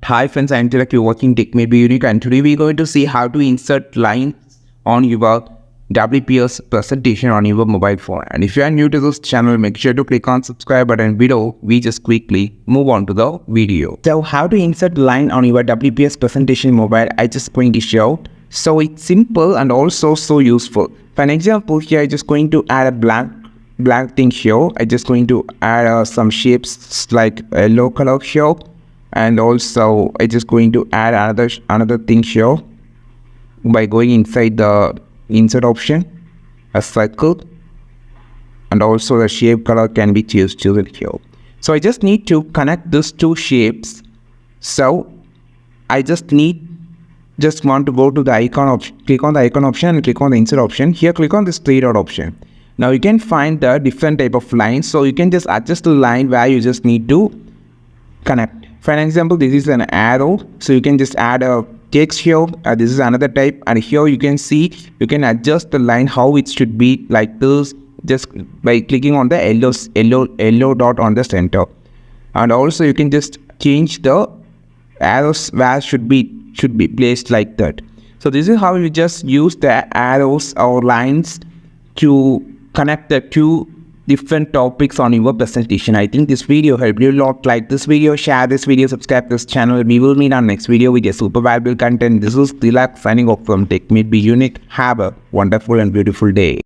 Hi friends, I'm Tilak, you're watching Tech May Be Unique, and today we're going to see how to insert lines on your WPS presentation on your mobile phone. And if you are new to this channel, make sure to click on subscribe button below. We just quickly move on to the video. So how to insert line on your WPS presentation mobile, I just going to show. So it's simple and also so useful. For an example here, I'm just going to add a blank thing here. I'm just going to add some shapes like a yellow color here. And also I'm just going to add another thing here by going inside the insert option, a circle, and also the shape color can be chosen here. So I just need to connect these two shapes. So I just want to go to the icon option, click on the icon option and click on the insert option. Here click on this three dot option. Now you can find the different type of lines. So you can just adjust the line where you just need to connect. For an example, this is an arrow, so you can just add a text here. This is another type, and here you can see you can adjust the line how it should be like this just by clicking on the yellow dot on the center. And also you can just change the arrows where should be placed like that. So this is how you just use the arrows or lines to connect the two different topics on your presentation. I think this video helped you a lot. Like this video, share this video, subscribe to this channel. We will meet on next video with a super valuable content. This is Tilak signing off from Tech May Be Unique. Have a wonderful and beautiful day.